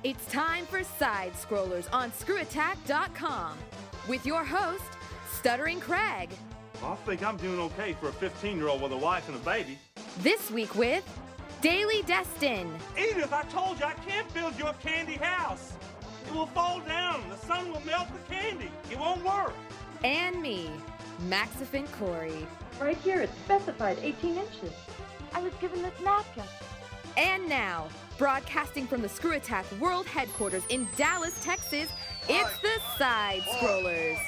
It's time for SideScrollers on ScrewAttack.com with your host, Stuttering Craig. I think I'm doing okay for a 15-year-old with a wife and a baby. This week with Daily Destin. Edith, I told you I can't build your candy house. It will fall down. The sun will melt the candy. It won't work. And me, Maxifin Corey. Right here, it's specified 18 inches. I was given this napkin. And now, broadcasting from the ScrewAttack World Headquarters in Dallas, Texas, it's the SideScrollers.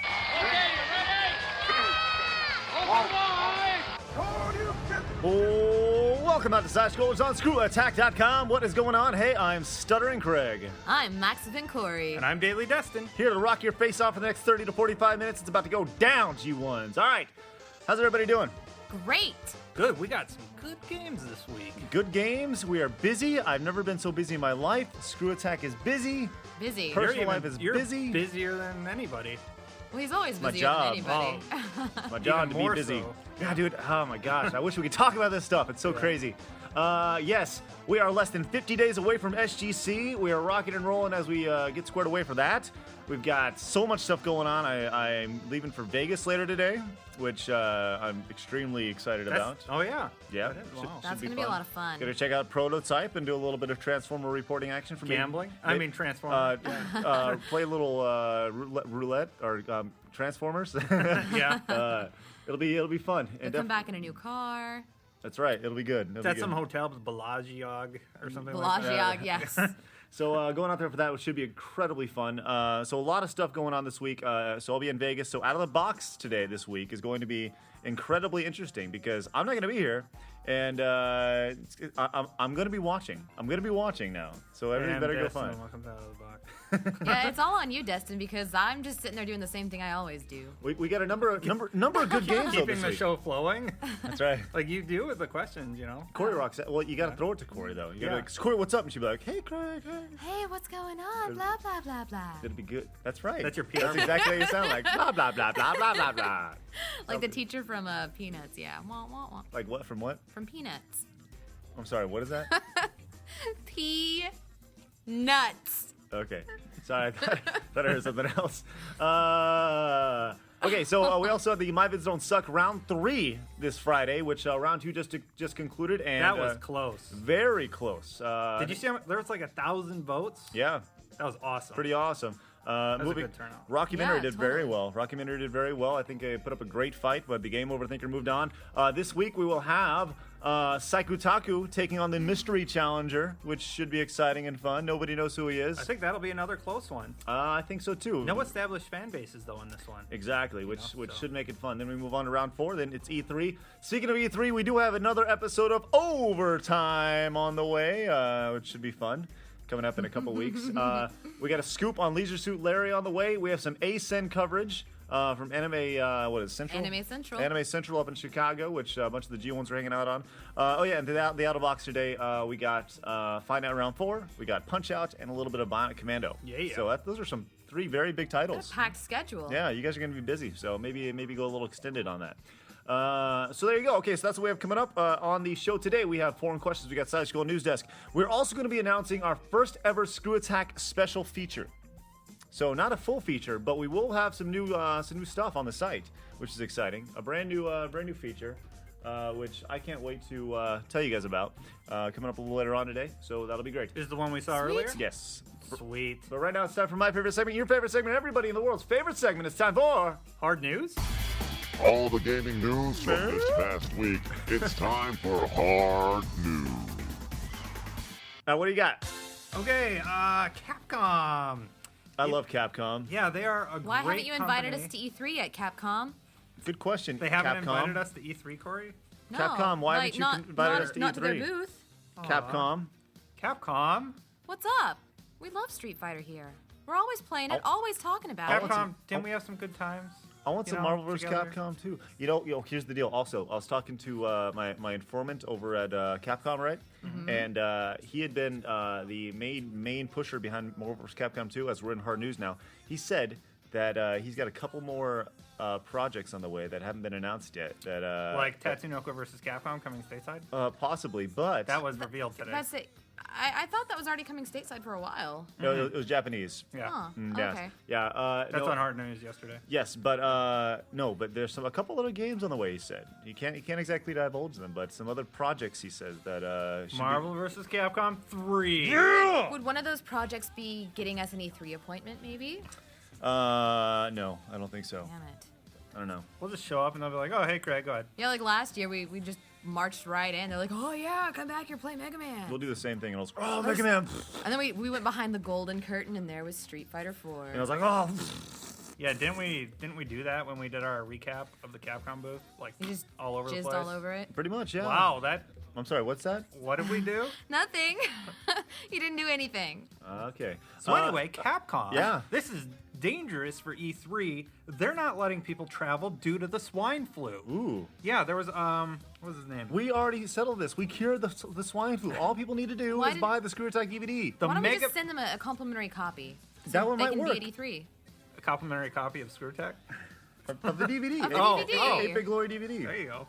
Welcome back to SideScrollers on ScrewAttack.com. What is going on? Hey, I'm Stuttering Craig. I'm Maxifin Corey. And I'm Daily Destin. Here to rock your face off for the next 30 to 45 minutes. It's about to go down, G1s. All right. How's everybody doing? Great. Good. We got some good games this week. Good games. We are busy. I've never been so busy in my life. ScrewAttack is busy. Busy. Personal life is you're busy. Busier than anybody. Well, he's always My busier job. than anybody. My job to be more busy. so. Yeah, dude. Oh my gosh. I wish we could talk about this stuff. It's so crazy. Yes, we are less than 50 days away from SGC. We are rocking and rolling as we get squared away for that. We've got so much stuff going on. I'm leaving for Vegas later today, which I'm extremely excited about. Oh, yeah. Yeah. That is, wow. That's going to be a lot of fun. Gonna check out Prototype and do a little bit of Transformer reporting action for Gambling? me. I mean, Transformer. Play a little roulette or Transformers. Yeah. It'll be fun. You'll come back in a new car. That's right. It'll be good. It'll That's be some good. hotel, Bellagio or something like that. Bellagio, yes. So going out there for that, which should be incredibly fun. So a lot of stuff going on this week. So I'll be in Vegas. So out of the box today this week is going to be incredibly interesting because I'm not going to be here, and I'm going to be watching. I'm going to be watching now. So everybody better go find. Comes out of the box. Yeah, it's all on you, Destin, because I'm just sitting there doing the same thing I always do. We got a number of good games though Keeping this the week. show flowing. That's right. Like you do with the questions, you know. Corey rocks it. Well, you got to throw it to Corey though. You got to be like, Corey, what's up? And she'll be like, Hey, Craig. Hey. Hey, what's going on? Blah, blah, blah, blah. It'll be good. That's right. That's your PR. That's exactly how you sound like. Blah blah blah blah blah blah blah. Like the teacher from Peanuts, yeah. Wah, wah, wah. Like what? From what? From Peanuts. I'm sorry. What is that? Nuts. Okay. Sorry, I thought I heard something else. Okay, so we also had the My Vids Don't Suck Round 3 this Friday, which Round 2 just concluded. And That was close. Very close. Did you see there was like 1,000 votes? Yeah. That was awesome. Pretty awesome. was a good turnout. Rockumentary Yeah, did very totally. well. Rockumentary did very well. I think they put up a great fight, but the Game Over Thinker moved on. This week we will have ScrewAttack taking on the Mystery Challenger, which should be exciting and fun. Nobody knows who he is. I think that'll be another close one. I think so too. No established fan bases though in this one. Exactly, which so. should make it fun. Then we move on to round 4. Then it's E3. Speaking of E3, we do have another episode of Overtime on the way, which should be fun. Coming up in a couple weeks. We got a scoop on Leisure Suit Larry on the way. We have some ASEN coverage from Anime, what is Central? Anime Central. Anime Central up in Chicago, which a bunch of the G1s are hanging out on. And the out of box today, we got Find Out Round 4, we got Punch Out, and a little bit of Bionic Commando. Yeah. So those are some 3 very big titles. Packed schedule. Yeah, you guys are going to be busy, so maybe go a little extended on that. So there you go. Okay, so that's what we have coming up on the show today. We have foreign questions. We got Side Scroll News Desk. We're also going to be announcing our first ever ScrewAttack special feature. So not a full feature, but we will have some new stuff on the site, which is exciting. A brand new feature, which I can't wait to tell you guys about. Coming up a little later on today, so that'll be great. Is the one we saw earlier? Yes. Sweet. But right now it's time for my favorite segment, your favorite segment, everybody in the world's favorite segment. It's time for Hard news? All the gaming news from this past week. It's time for Hard News. what do you got? Okay, Capcom. I love Capcom. Yeah, they are a Why great haven't you invited company. us to E3 at Capcom? Good question. They haven't Capcom. invited us to E3, Corey? No. Capcom, why like, haven't you invited us to not to their E3? booth. Capcom. Capcom? What's up? We love Street Fighter here. We're always playing it, always talking about it. Capcom, didn't we have some good times? I want some Marvel vs. together? Capcom too. You know, here's the deal. Also, I was talking to my informant over at Capcom, right? Mm-hmm. And he had been the main pusher behind Marvel vs. Capcom 2, as we're in hard news now. He said that he's got a couple more projects on the way that haven't been announced yet. That Like Tatsunoko versus Capcom coming stateside? possibly, but That was revealed today. That's it. I thought that was already coming stateside for a while. No, it was Japanese. Yeah. Huh. Yes. Okay. Yeah. That's no, on Hard News yesterday. Yes, but no, but there's a couple other games on the way. He said you can't exactly divulge them, but some other projects he says that should Marvel vs. Capcom 3. Would one of those projects be getting us an E3 appointment, maybe? No, I don't think so. Damn it. I don't know. We'll just show up and they'll be like, oh, hey, Craig, go ahead. Yeah, like last year, we just marched right in. They're like, oh yeah, come back, you're playing Mega Man. We'll do the same thing, and I'll Mega Man, And then we went behind the golden curtain, and there was Street Fighter 4. and I was like, oh. Yeah, didn't we do that when we did our recap of the Capcom booth? Like, You just all over the jizzed place? all over it. Pretty much, yeah. Wow, I'm sorry. What's that? what did we do? Nothing. You didn't do anything. Okay. So anyway, Capcom. yeah. This is dangerous for E3. They're not letting people travel due to the swine flu. Ooh. Yeah, there was what was his name? We already settled this. We cured the swine flu. All people need to do Why is did- buy the Screw Attack DVD. The Why don't we mega just send them a complimentary copy? So That one they might can work. be at E3. a complimentary copy of ScrewAttack. of the DVD. Of the Oh, DVD. oh, 8-Bit Glory DVD. There you go.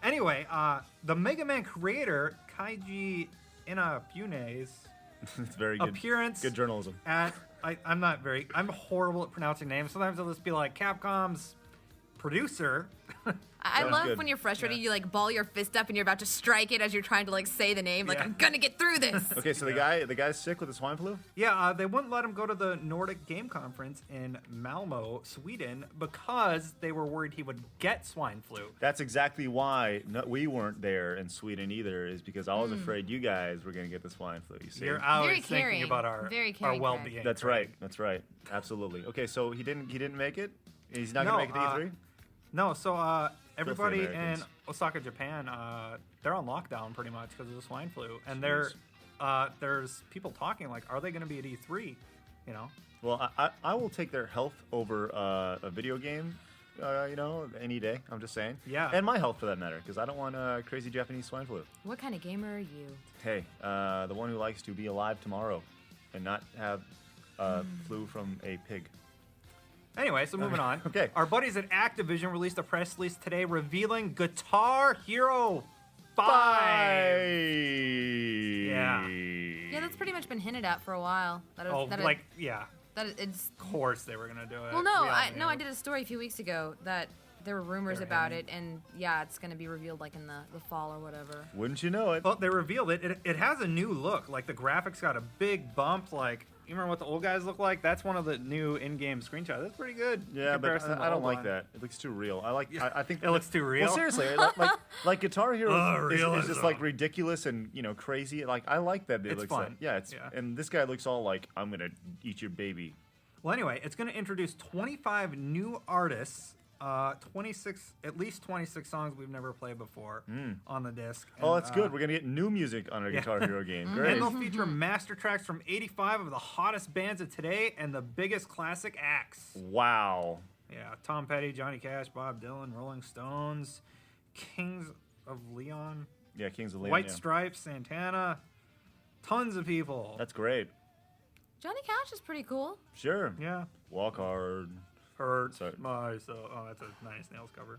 Anyway, the Mega Man creator Kaiji Inafune's It's very good. appearance Good journalism. at I'm horrible at pronouncing names. Sometimes I'll just be like Capcom's producer. I Sounds love good. when you're frustrated, Yeah. you like ball your fist up and you're about to strike it as you're trying to like say the name. Like, Yeah. I'm gonna get through this. Okay, so the guy's sick with the swine flu? Yeah, they wouldn't let him go to the Nordic Game Conference in Malmo, Sweden, because they were worried he would get swine flu. That's exactly why we weren't there in Sweden either, is because I was afraid you guys were going to get the swine flu, you see? You're always Very thinking caring. about our Very caring, well-being. That's Craig. right. That's right. Absolutely. Okay, so he didn't make it? He's not going to make it to E3? No, so everybody in Americans. Osaka, Japan, they're on lockdown pretty much because of the swine flu, and there's people talking like, are they going to be at E3? You know, Well, I will take their health over a video game, any day. I'm just saying. Yeah. And my health for that matter, because I don't want crazy Japanese swine flu. What kind of gamer are you? Hey, the one who likes to be alive tomorrow and not have flu from a pig. Anyway, so moving on. Okay. Our buddies at Activision released a press release today revealing Guitar Hero 5. Yeah. Yeah, that's pretty much been hinted at for a while. That Oh, yeah. it's. Of course they were gonna do it. Well, no, We all I knew. did a story a few weeks ago that there were rumors They were about hinting. it, and yeah, it's gonna be revealed like in the fall or whatever. Wouldn't you know it? Well, they revealed it. It has a new look. Like the graphics got a big bump. Like you remember what the old guys look like? That's one of the new in-game screenshots. That's pretty good. in Yeah, but comparison to the I don't old like one. that. It looks too real. I think It looks too real? Well, seriously, like Guitar Hero is just realism. like ridiculous and crazy. Like I like that. It It's looks fun. Like, yeah, it's Yeah. and this guy looks all like I'm gonna eat your baby. Well, anyway, it's going to introduce 25 new artists, at least 26 songs we've never played before on the disc. Oh, And, that's good. We're gonna get new music on our Guitar Hero game. Great. And they'll feature master tracks from 85 of the hottest bands of today and the biggest classic acts. Wow. Yeah, Tom Petty, Johnny Cash, Bob Dylan, Rolling Stones, Kings of Leon, Yeah, Kings of Leon. White yeah. Stripes, Santana, tons of people. That's great. Johnny Cash is pretty cool. Sure. Yeah. Walk hard. Hurt Sorry. my soul. Oh, that's a Nine Inch Nails cover.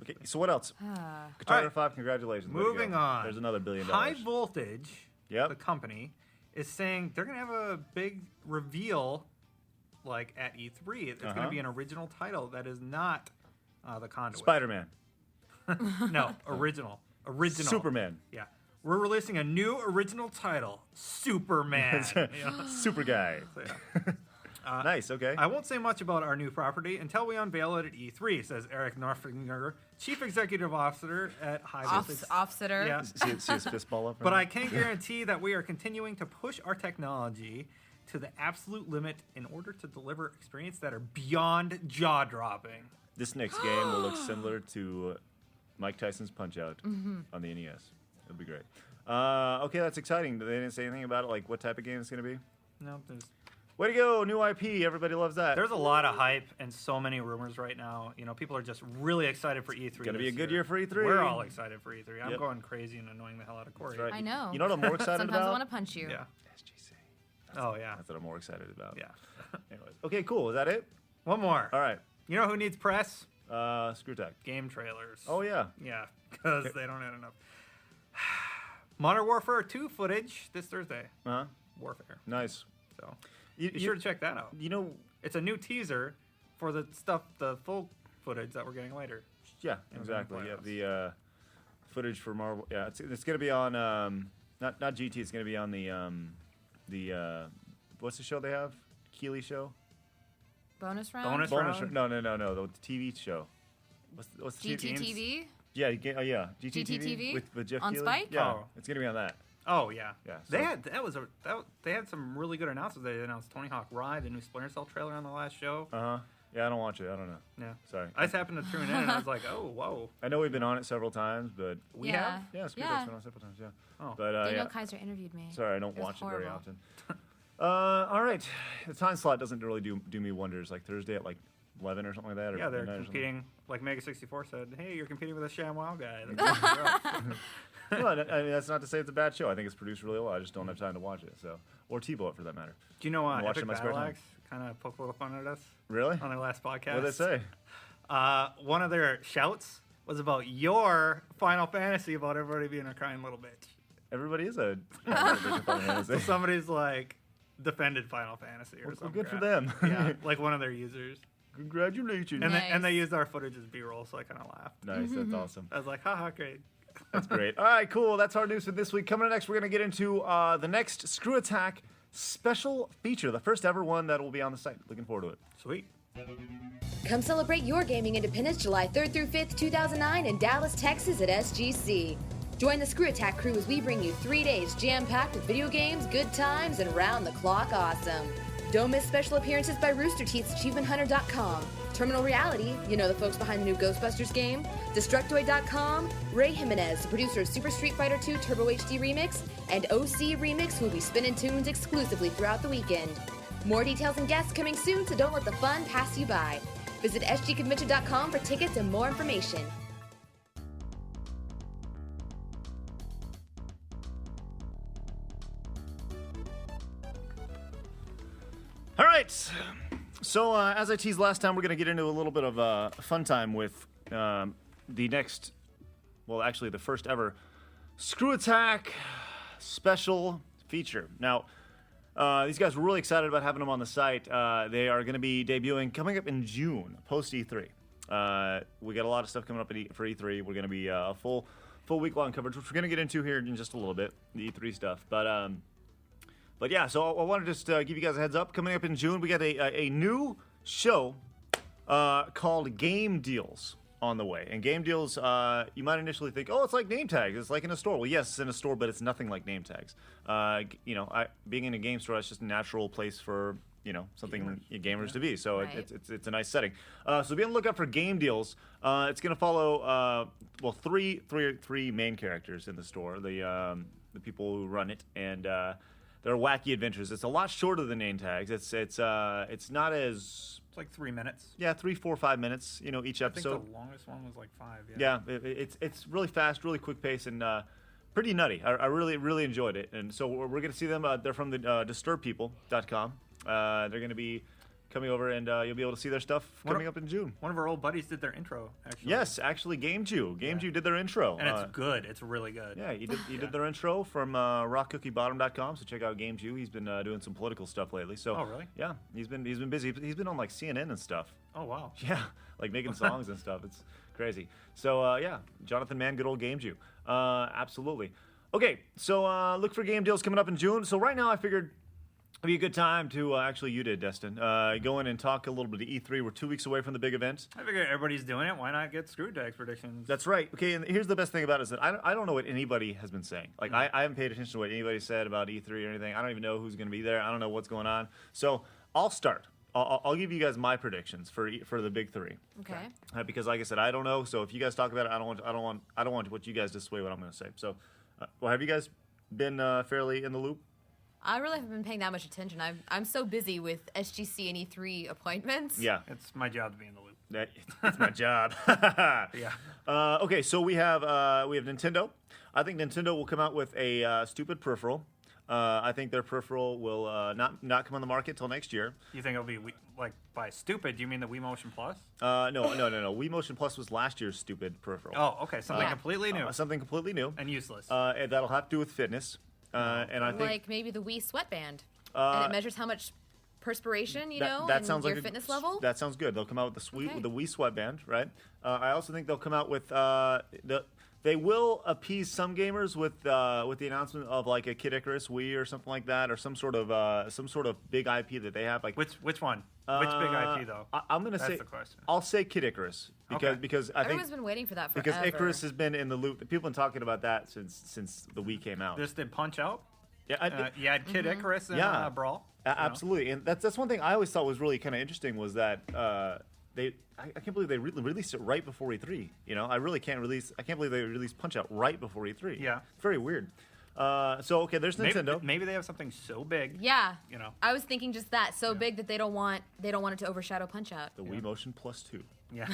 Okay, so what else? Guitar All Hero right. 5, congratulations. Way to Moving go. on. There's another $1 billion. High Voltage, Yep. the company, is saying they're going to have a big reveal like at E3. It's going to be an original title that is not the Conduit. Spider-Man. No, original. Original. Superman. Yeah. We're releasing a new original title, Superman. Yeah. Super guy. So, yeah. Nice, okay. I won't say much about our new property until we unveil it at E3, says Eric Norfinger, Chief Executive Officer at High Voltage. Offsetter. Yeah. See his fist ball up? But I can guarantee that we are continuing to push our technology to the absolute limit in order to deliver experience that are beyond jaw-dropping. This next game will look similar to Mike Tyson's Punch-Out on the NES. It'll be great. Okay, that's exciting. They didn't say anything about it, like what type of game it's going to be? No, Way to go, new IP. Everybody loves that. there's a lot of hype and so many rumors right now. You know, people are just really excied for E3. Gonna be this a good year for E3. We're all excited for E3. I'm Yep. going crazy and annoying the hell out of Corey. That's right. I know. You know what I'm more excited Sometimes about? I want to punch you. Yeah. SGC. Oh, yeah. That's what I'm more excited about. Yeah. Anyways. Okay, cool. Is that it? One more. All right. You know who needs press? Screw Attack. Game trailers. Oh, yeah. Yeah, because they don't have enough. Modern Warfare 2 footage this Thursday. Uh-huh. Warfare. Nice. So You, be sure to check that out. You know, It's a new teaser for the full footage that we're getting later. yeah, exactly. Yeah, the footage for Marvel. Yeah, it's going to be on not GT. It's going to be on the what's the show they have? Keeley show. Bonus round? Bonus round? No. The TV show. What's the GTTV? Yeah, GTTV with Jeff On Keighley? Spike? Yeah, Oh. it's gonna be on that. Oh yeah, Yeah, They so- had they had some really good announcements. They announced Tony Hawk Ride, the new Splinter Cell trailer on the last show. Yeah, I don't watch it. I don't know. Yeah, Sorry. I just happened to tune in and I was like, oh whoa. I know we've been on it several times, but We have? yeah, Screwdeck's been on several times. Yeah. Oh. But Daniel yeah. Kaiser interviewed me. Sorry, I don't It was watch it very horrible. often. All right, the time slot doesn't really do me wonders. Like Thursday at like 11 or something like that. Or Yeah, they're midnight or something. competing. Like Mega 64 said, hey, you're competing with a ShamWow guy. Like, Well, I mean, that's not to say it's a bad show. I think it's produced really well. I just don't have time to watch it. So, or TiVo it for that matter. Do you know I'm watching Epic my spare Battle time. Axe kind of poked a little fun at us Really? on their last podcast? What did they say? One of their shouts was about your Final Fantasy about everybody being a crying little bitch. Everybody is a. So somebody's like defended Final Fantasy or Well, something. good for them. Yeah, like one of their users. Congratulations. And they used our footage as B-roll, so I kind of laughed. Nice, that's awesome. I was like, haha, great. That's great. All right, cool. That's our news for this week. Coming up next, we're going to get into the next Screw Attack special feature, the first ever one that will be on the site. Looking forward to it. Sweet. Come celebrate your gaming independence July 3rd through 5th, 2009 in Dallas, Texas at SGC. Join the Screw Attack crew as we bring you 3 days jam-packed with video games, good times, and round-the-clock awesome. Don't miss special appearances by Rooster Teeth's AchievementHunter.com, Terminal Reality, you know the folks behind the new Ghostbusters game, Destructoid.com, Ray Jimenez, the producer of Super Street Fighter 2 Turbo HD Remix, and OC Remix, who will be spinning tunes exclusively throughout the weekend. More details and guests coming soon, so don't let the fun pass you by. Visit sgconvention.com for tickets and more information. All right. So, as I teased last time, we're going to get into a little bit of fun time with the next, well, actually the first ever Screw Attack special feature. Now, these guys were really excited about having them on the site. They are going to be debuting coming up in June, post E3. We got a lot of stuff coming up for E3. We're going to be a full week-long coverage, which we're going to get into here in just a little bit, the E3 stuff. But yeah, so I wanted to just give you guys a heads up. Coming up in June, we got a new show called Game Deals on the way. And Game Deals, you might initially think, oh, it's like name tags. It's like in a store. Well, yes, it's in a store, but it's nothing like name tags. Being in a game store, that's just a natural place for something gamers to be. So Right. it's a nice setting. So be on the lookout for Game Deals. It's going to follow three main characters in the store. The people who run it, and they're wacky adventures. It's a lot shorter than name tags. It's not as It's like 3 minutes. 3, 4, 5 minutes. Each I think episode. the longest one was like 5. Yeah, it's really fast, really quick pace, and pretty nutty. I really enjoyed it. And so we're going to see them. They're from the DisturbedPeople.com. They're going to be coming over, and you'll be able to see their stuff coming up in June. One of our old buddies did their intro, actually. Yes, actually, GameJew. GameJew did their intro. And it's good. It's really good. Yeah, he did their intro from rockcookiebottom.com, so check out GameJew. He's been doing some political stuff lately. So Oh, really? Yeah, he's been busy. He's been on like CNN and stuff. Oh, wow. Yeah, like making songs and stuff. It's crazy. So yeah, Jonathan Mann, good old GameJew. Absolutely. Okay, so look for Game Deals coming up in June. So right now I figured it'd be a good time to actually, you did, Destin, go in and talk a little bit of E3. We're 2 weeks away from the big event. I figure everybody's doing it. Why not get ScrewAttack's predictions? That's right. Okay, and here's the best thing about it is that I don't know what anybody has been saying. Like, I haven't paid attention to what anybody said about E3 or anything. I don't even know who's going to be there. I don't know what's going on. So I'll start. I'll give you guys my predictions for the big three. Okay. Because, like I said, I don't know. So if you guys talk about it, I don't want what you guys to sway what I'm going to say. So, well, have you guys been fairly in the loop? I really haven't been paying that much attention. I'm so busy with SGC and E3 appointments. Yeah. It's my job to be in the loop. It's my job. Yeah. Okay, so we have Nintendo. I think Nintendo will come out with a stupid peripheral. I think their peripheral will not come on the market till next year. You think it'll be like by stupid? Do you mean the Wii Motion Plus? No. Wii Motion Plus was last year's stupid peripheral. Oh, okay, something completely new. Something completely new and useless. And that'll have to do with fitness. And I think like maybe the Wii Sweatband, and it measures how much perspiration, that and sounds your fitness level. That sounds good. They'll come out with the Wii Sweatband, right? I also think they'll come out with They will appease some gamers with the announcement of like a Kid Icarus Wii or something like that, or some sort of big IP that they have. Like which one? Which big IP though? I'm gonna say. The question. I'll say Kid Icarus because I think everyone's been waiting for that forever. because Icarus has been in the loop. People have been talking about that since the Wii came out. This did Punch Out. Yeah, you had Kid Icarus in Brawl. Absolutely, and that's one thing I always thought was really kind of interesting was that I can't believe they released it right before E3. I really can't believe they released Punch Out right before E3. Yeah, very weird. So okay, there's Nintendo. Maybe they have something so big. Yeah, I was thinking just that big that they don't want it to overshadow Punch Out. The Wii Motion Plus 2. Yeah.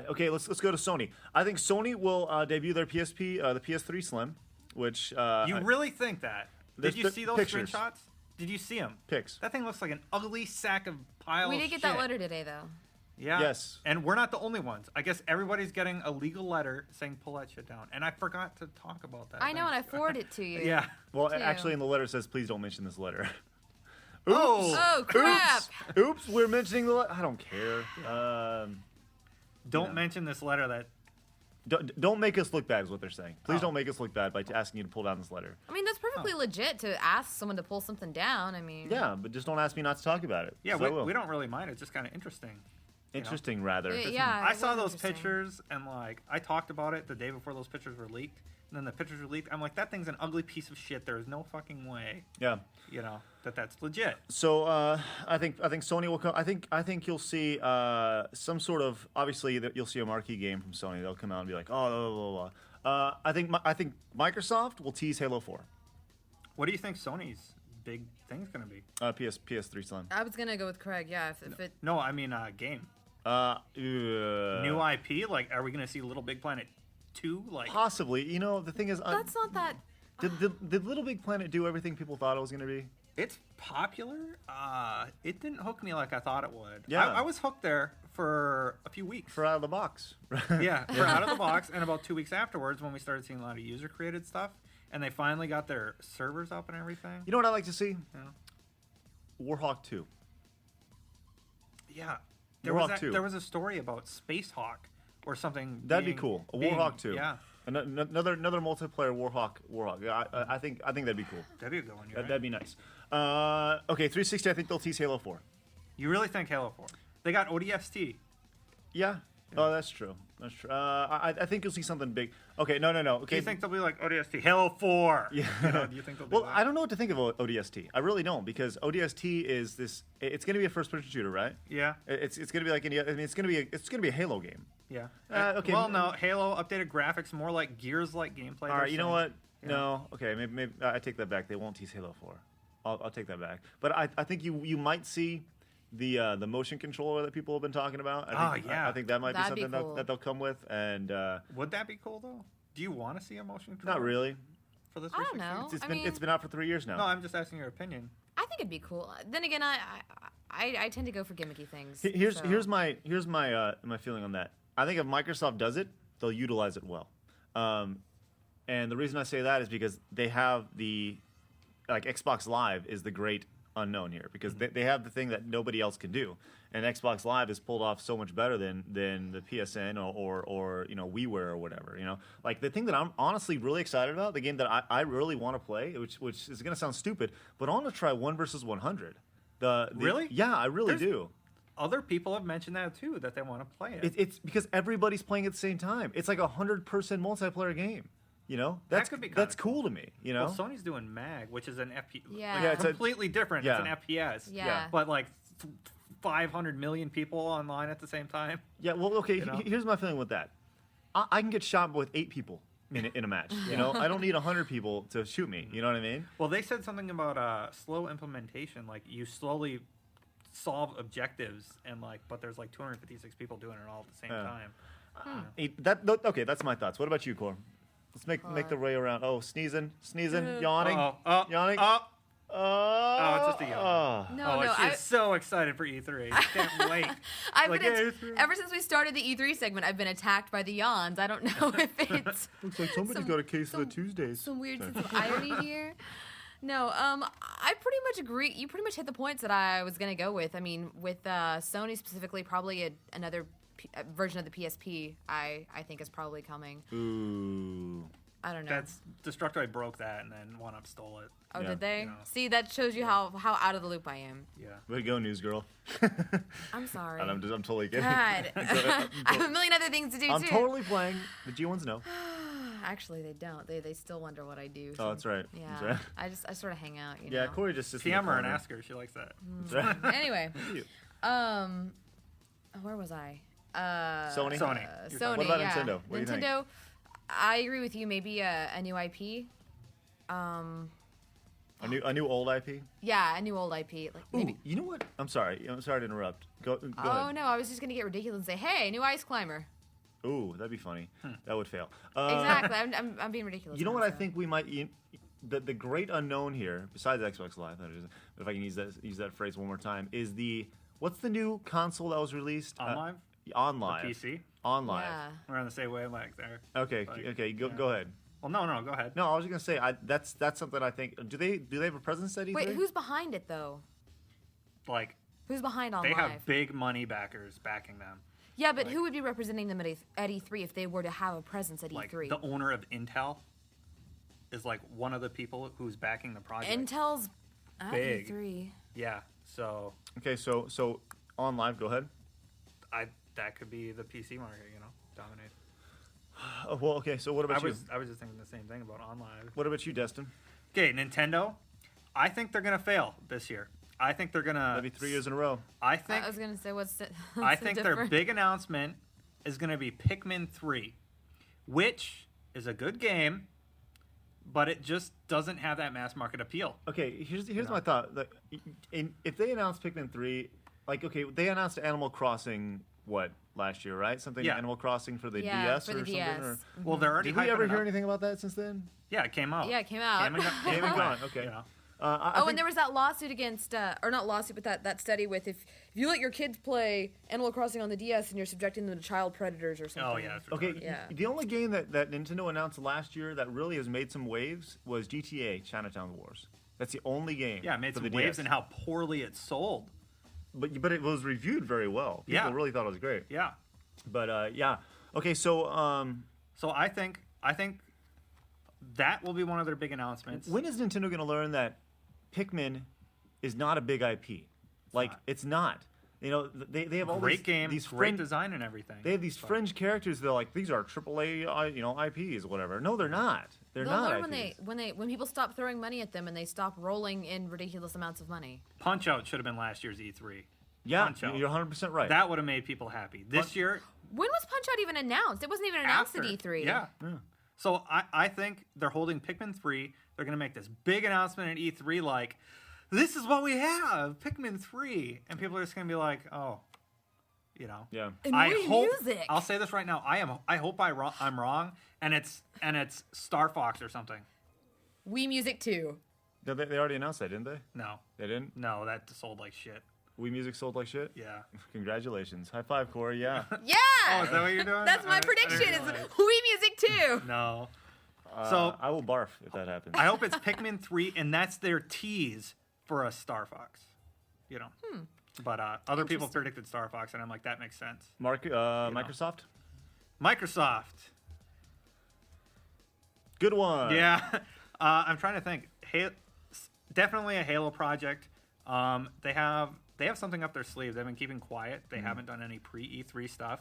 Okay, let's go to Sony. I think Sony will debut their PSP, the PS3 Slim, which you really think that? Did you see those pictures. Screenshots? Did you see them? Pics. That thing looks like an ugly sack of pile. We did get that letter today, though. Yeah. Yes. And we're not the only ones. I guess everybody's getting a legal letter saying pull that shit down. And I forgot to talk about that. I know, and I forwarded it to you. Yeah. Well, actually, in the letter it says, please don't mention this letter. Oops. Oh, crap. Oops, we're mentioning the letter. I don't care. Don't mention this letter that... Don't make us look bad is what they're saying. Please don't make us look bad by asking you to pull down this letter. I mean, that's perfectly legit to ask someone to pull something down. I mean... Yeah, but just don't ask me not to talk about it. Yeah, we don't really mind. It's just kind of interesting. Interesting, rather. Yeah, I saw those pictures, and I talked about it the day before those pictures were leaked. And then the pictures were leaked. I'm like, that thing's an ugly piece of shit. There is no fucking way. Yeah. That's legit. So I think Sony will come. I think you'll see some sort of, obviously you'll see a marquee game from Sony. They'll come out and be like, oh, blah, blah, blah. I think Microsoft will tease Halo 4. What do you think Sony's big thing's gonna be? PS3 Slim. I was gonna go with Craig. Yeah, if it. No, I mean game. New IP. Like, are we gonna see Little Big Planet 2? Like possibly. The thing is, that's not that. Did Little Big Planet do everything people thought it was gonna be? It's popular. It didn't hook me like I thought it would. Yeah. I was hooked there for a few weeks. For out of the box. Yeah, for out of the box, and about 2 weeks afterwards, when we started seeing a lot of user-created stuff, and they finally got their servers up and everything. You know what I like to see? Yeah. Warhawk 2. Yeah. There was a story about Space Hawk or something. That'd be cool. Warhawk 2. Yeah. Another multiplayer Warhawk. I think that'd be cool. That'd be a good one. That'd be nice. Okay, 360. I think they'll tease Halo 4. You really think Halo 4? They got ODST. Yeah. Oh, that's true. That's true. I think you'll see something big. Okay, no. Okay. Do you think they'll be like ODST Halo 4? Yeah. Do you think they'll be I don't know what to think of ODST. I really don't, because ODST is this. It's going to be a first-person shooter, right? Yeah. It's going to be like any. I mean, it's going to be a Halo game. Yeah. Okay. Well, no. Halo updated graphics, more like Gears-like gameplay. All right. You know what? No. Okay. Maybe I take that back. They won't tease Halo 4. I'll take that back. But I think you might see the motion controller that people have been talking about. I think that might be something cool. that they'll come with. And would that be cool though? Do you want to see a motion controller? Not really. For this, I don't know. It's been out for 3 years now. No, I'm just asking your opinion. I think it'd be cool. Then again, I tend to go for gimmicky things. Here's my feeling on that. I think if Microsoft does it, they'll utilize it well. And the reason I say that is because they have Xbox Live is the great unknown here, because they have the thing that nobody else can do, and Xbox Live is pulled off so much better than the PSN or WiiWare or whatever. Like the thing that I'm honestly really excited about, the game that I really want to play, which is going to sound stupid, but I want to try 1 versus 100. Really? Yeah, I really do. Other people have mentioned that too, that they want to play it. It's because everybody's playing at the same time. It's like a 100-person multiplayer game. That's could be cool to me. Well, Sony's doing MAG, which is an FPS. Yeah. Yeah, it's completely different. Yeah. It's an FPS. Yeah. But like 500 million people online at the same time. Yeah. Well, okay. Here's my feeling with that. I can get shot with 8 people in a match. I don't need 100 people to shoot me. You know what I mean? Well, they said something about slow implementation. Like you slowly solve objectives, and but there's 256 people doing it all at the same time. Okay, that's my thoughts. What about you, Cor? Let's make the way around. Oh, sneezing, yawning, Oh, yawning. it's just a yawn. No, she's so excited for E3. Can't wait. I've Like, been yeah, E3. ever since we started the E3 segment, I've been attacked by the yawns. I don't know if it's Looks like somebody got a case of the Tuesdays. some weird sense of irony here. No, I pretty much agree. You pretty much hit the points that I was going to go with. I mean, with Sony specifically, probably another version of the PSP, I think is probably coming. Ooh. I don't know. That's Destructoid broke that, and then 1UP stole it. Oh, Yeah. did they? Yeah. See, that shows you how out of the loop I am. Yeah. Way to go, news girl. I'm sorry. And I'm totally kidding. God. I have a million other things to do, I'm too. totally playing. The G1s know. Actually, they don't. They still wonder what I do. Oh, that's right. Yeah. That's right. I sort of hang out, you Yeah, know. Corey just sits in the PM her and corner. ask her. She likes that. That's right. Anyway, You. where was I? Sony? Sony. Sony. What about yeah. Nintendo? What do you think? Nintendo. I agree with you. Maybe a new IP. A new old IP? Yeah, a new old IP. Like Ooh, maybe. you know what? I'm sorry to interrupt. Go Oh ahead. no, I was just gonna get ridiculous and say, "Hey, new ice climber." Ooh, that'd be funny. That would fail. Exactly. I'm being ridiculous. You know now, what I so. think we might. The great unknown here, besides Xbox Live, that is, but if I can use that phrase one more time, is what's the new console that was released? OnLive? On Live. PC? OnLive. Yeah. We're on the same wavelength there. Okay. Like, Okay. Go ahead. Well, no, go ahead. No, I was just gonna say that's something I think. Do they have a presence at E3? Wait, who's behind it though? Like, Who's behind on they live? have big money backers backing them. Yeah, but who would be representing them at E3 if they were to have a presence at Like, E3? the owner of Intel is, like, one of the people who's backing the project. Intel's at Big. E3. Yeah, so Okay. So On Live. Go ahead. that could be the PC market, dominate. Well, okay. So what about you? I was just thinking the same thing about OnLive. What about you, Destin? Okay, Nintendo. I think they're gonna fail this year. I think they're gonna. That'd be 3 years in a row. I think. I was gonna say what's I think their big announcement is gonna be Pikmin 3, which is a good game, but it just doesn't have that mass market appeal. Okay, here's my thought. Like, if they announced Pikmin 3, like, okay, they announced Animal Crossing last year, right? Something Yeah. Animal Crossing for the Yeah, DS for or the something. DS. Or, Well, they're already. did we hyping ever it hear up. anything about that since then? Yeah, it came out. Yeah, it came out. Came and Came and gone. Okay. You know. I Oh, think- and there was that lawsuit against, or not lawsuit, but that study with if you let your kids play Animal Crossing on the DS and you're subjecting them to child predators or something. Oh yeah. It's Okay, retarded. Yeah. the only game that Nintendo announced last year that really has made some waves was GTA Chinatown Wars. That's the only game. Yeah, it made for some the waves DS. and how poorly it sold. But it was reviewed very well. People Yeah. really thought it was great. Yeah. But yeah. Okay, so So I think that will be one of their big announcements. when is Nintendo going to learn that Pikmin is not a big IP? Like, not. it's not. You know, they have all Great game, these great fringe, design and everything. they have these but- fringe characters. They're like, these are AAA, IPs, whatever. No, they're not. They're They'll not learn IPs. when people stop throwing money at them and they stop rolling in ridiculous amounts of money. Punch Out should have been last year's E3. Yeah, Punch-Out. you're 100% right. That would have made people happy. This year, When was Punch Out even announced? It wasn't even announced after, at E3. Yeah. So I think they're holding Pikmin 3. They're going to make this big announcement at E3 like, this is what we have, Pikmin 3. And people are just going to be like, oh, Yeah. And I Wii hope, Music. I'll say this right now. I hope I'm wrong, and it's Star Fox or something. Wii Music 2. They already announced that, didn't they? No, They didn't? no, that sold like shit. Wii Music sold like shit? Yeah. Congratulations. High five, Corey. Yeah. Yeah! Oh, is that what you're doing? That's my I didn't prediction. Is realize. Wii Music 2. No. So I will barf if that happens. I hope it's Pikmin 3, and that's their tease for a Star Fox. But other people predicted Star Fox, and I'm like, that makes sense. Microsoft? Microsoft. Good one. Yeah. I'm trying to think. Definitely a Halo project. They have something up their sleeve. They've been keeping quiet. They haven't done any pre-E3 stuff.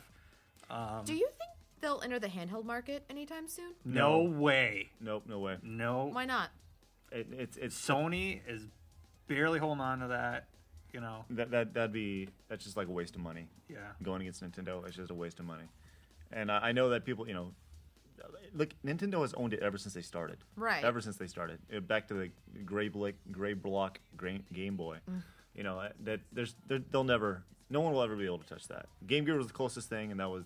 Do you think they'll enter the handheld market anytime soon? No way. Nope, no way. No. Why not? It's Sony is barely holding on to that. that's just like a waste of money. Yeah. Going against Nintendo, it's just a waste of money. And I know that people, look, Nintendo has owned it ever since they started. Right. Ever since they started. Back to the gray block Game Boy. No one will ever be able to touch that. Game Gear was the closest thing, and that was,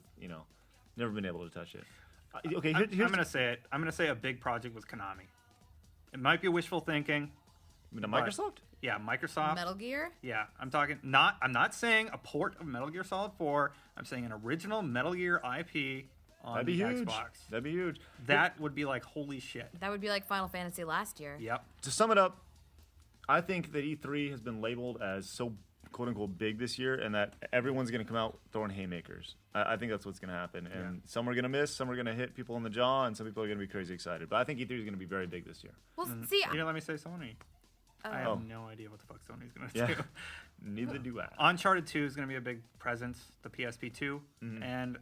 never been able to touch it. Okay, I'm gonna say it. I'm gonna say a big project with Konami. It might be wishful thinking. Microsoft? Yeah, Microsoft. Metal Gear. Yeah, I'm not saying a port of Metal Gear Solid 4. I'm saying an original Metal Gear IP on That'd be the huge. Xbox. That'd be huge. That would be like holy shit. That would be like Final Fantasy last year. Yep. To sum it up, I think that E3 has been labeled as so quote unquote big this year, and that everyone's going to come out throwing haymakers. I think that's what's going to happen. And some are going to miss, some are going to hit people in the jaw, and some people are going to be crazy excited. But I think E3 is going to be very big this year. Well, see, You didn't let me say Sony. I have no idea what the fuck Sony's going to do. Neither do I. Uncharted 2 is going to be a big presence, the PSP 2. And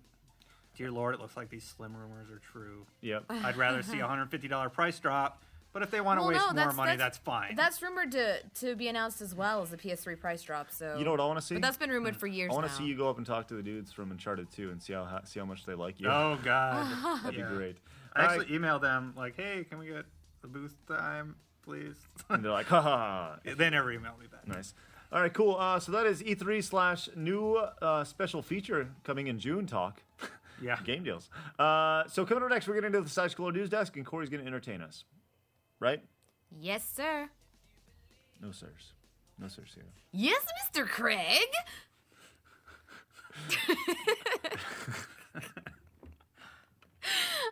dear Lord, it looks like these slim rumors are true. Yep. I'd rather see a $150 price drop. But if they want to waste more money, that's fine. That's rumored to be announced as well as the PS3 price drop. So You know what I want to see? But that's been rumored for years I want now. to see you go up and talk to the dudes from Uncharted 2 and see how much they like you. Oh, God. That'd be great. I actually emailed them, like, hey, can we get the booth time, please? And they're like, ha ha ha. They never emailed me back. Nice. All right, cool. So that is E3 / new special feature coming in June talk. Yeah. Game deals. So coming up next, we're getting into the SideScroller news desk, and Corey's going to entertain us. Right? Yes, sir. No, sirs. No, sirs here. Yes, Mr. Craig.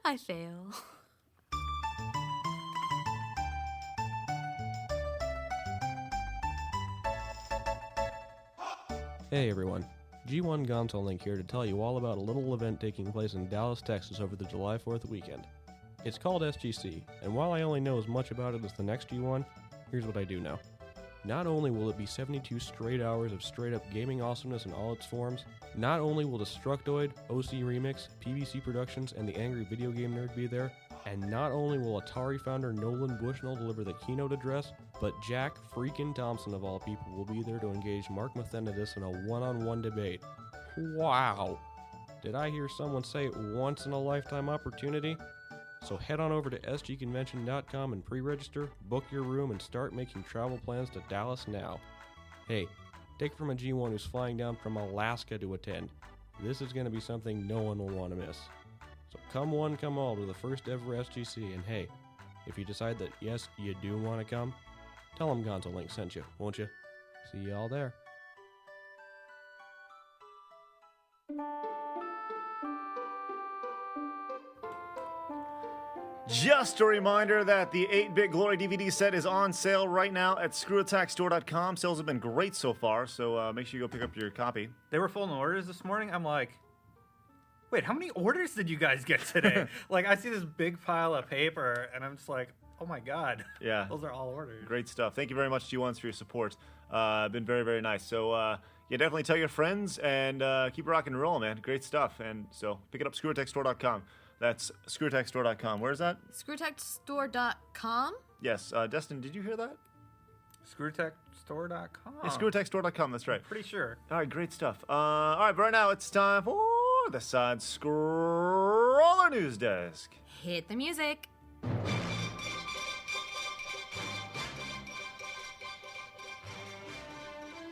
I fail. Hey everyone, G1 Gonzo Link here to tell you all about a little event taking place in Dallas, Texas over the July 4th weekend. It's called SGC, and while I only know as much about it as the next G1, here's what I do know. Not only will it be 72 straight hours of straight up gaming awesomeness in all its forms, not only will Destructoid, OC Remix, PVC Productions, and the Angry Video Game Nerd be there, and not only will Atari founder Nolan Bushnell deliver the keynote address, but Jack freaking Thompson of all people will be there to engage Mark Mathenidis in a one-on-one debate. Wow! Did I hear someone say once in a lifetime opportunity? So head on over to sgconvention.com and pre-register, book your room, and start making travel plans to Dallas now. Hey, take it from a G1 who's flying down from Alaska to attend. This is going to be something no one will want to miss. So come one, come all to the first ever SGC, and hey, if you decide that yes, you do want to come, tell them Gonzo Link sent you, won't you? See you all there. Just a reminder that the 8-Bit Glory DVD set is on sale right now at ScrewAttack'sstore.com. Sales have been great so far, so make sure you go pick up your copy. They were full in orders this morning. I'm like, wait, how many orders did you guys get today? Like, I see this big pile of paper, and I'm just like, oh my God. Yeah. Those are all orders. Great stuff. Thank you very much, G1s, for your support. Been very, very nice. So, yeah, definitely tell your friends and keep rocking and rolling, man. Great stuff. And so pick it up, ScrewAttack'sstore.com. That's ScrewAttack'sstore.com. Where is that? ScrewAttack'sstore.com? Yes. Destin, did you hear that? ScrewAttack'sstore.com. Yeah, ScrewAttack'sstore.com. That's right. Pretty sure. All right, great stuff. All right, but right now it's time for the SideScroller News Desk. Hit the music.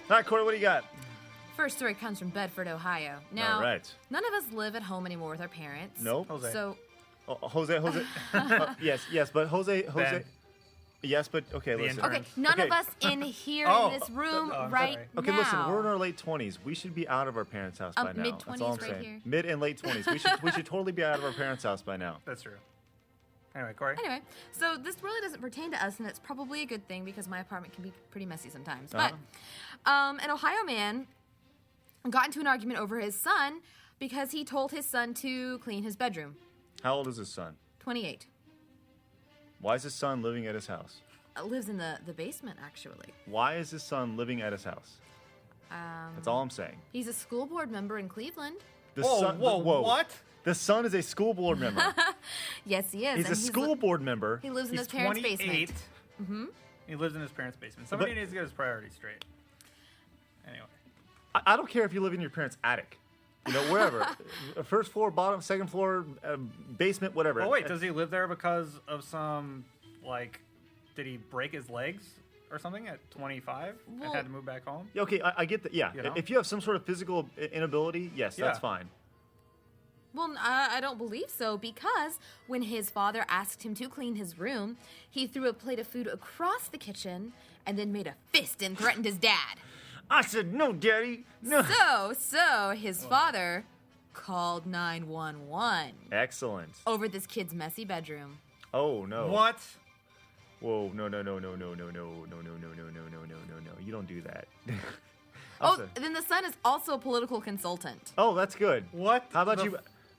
All right, Corey, what do you got? First story comes from Bedford, Ohio. Now, All right. none of us live at home anymore with our parents. Nope. Jose. So, Jose. Yes, but Jose. Ben. Yes, but okay, The listen. intern. okay, none Okay. of us in here Oh, in this room I'm right sorry. Okay, now. listen, we're in our late 20s. We should be out of our parents' house by now. That's all I'm mid-20s right saying. here. Mid and late 20s. We should totally be out of our parents' house by now. That's true. Anyway, Corey. Anyway, so this really doesn't pertain to us, and it's probably a good thing because my apartment can be pretty messy sometimes. Uh-huh. But an Ohio man got into an argument over his son because he told his son to clean his bedroom. How old is his son? 28. Why is his son living at his house? Lives in the basement, actually. Why is his son living at his house? That's all I'm saying. He's a school board member in Cleveland. The Whoa, son, whoa, what? The son is a school board member. Yes, he is. He's a and school board member. He lives in He's his parents' 28. basement. Mm-hmm. He lives in his parents' basement. Somebody But- needs to get his priorities straight. Anyway. I don't care if you live in your parents' attic. You know, wherever. First floor, bottom, second floor, basement, whatever. Oh, wait, does he live there because of some, like, did he break his legs or something at 25 and Well- had to move back home? Yeah, okay, I get that. Yeah, You know? if you have some sort of physical inability, yes, that's Yeah. fine. Well, I don't believe so, because when his father asked him to clean his room, he threw a plate of food across the kitchen and then made a fist and threatened his dad. I said, no, Daddy, no. So his father called 911 Excellent. over this kid's messy bedroom. Oh, no. What? Whoa, no. You don't do that. Then the son is also a political consultant. Oh, that's good. What? How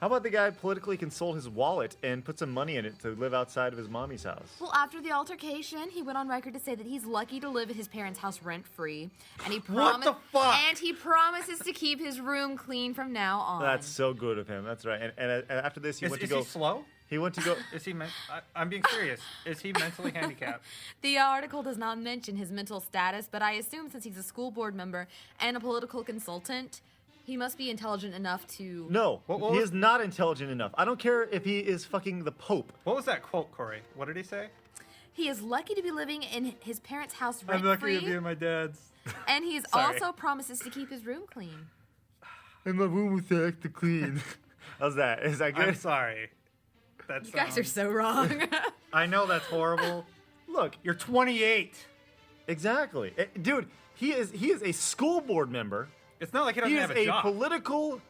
about the guy politically consult his wallet and put some money in it to live outside of his mommy's house? Well, after the altercation, he went on record to say that he's lucky to live at his parents' house rent-free, and he What the fuck? And he promises to keep his room clean from now on. That's so good of him. That's right. And after this, he went to Is go. he slow? He went to go. Is he? I'm being serious. Is he mentally handicapped? The article does not mention his mental status, but I assume since he's a school board member and a political consultant, he must be intelligent enough to... No, What he was- is not intelligent enough. I don't care if he is fucking the Pope. What was that quote, Corey? What did he say? He is lucky to be living in his parents' house I'm lucky to be rent-free, in my dad's. and he's Sorry. also promises to keep his room clean. And my room was extra clean. How's that? Is that good? I'm sorry. That's, You guys are so wrong. I know that's horrible. Look, You're 28. exactly, dude. He is a school board member. It's not like he doesn't He is have a a job. political.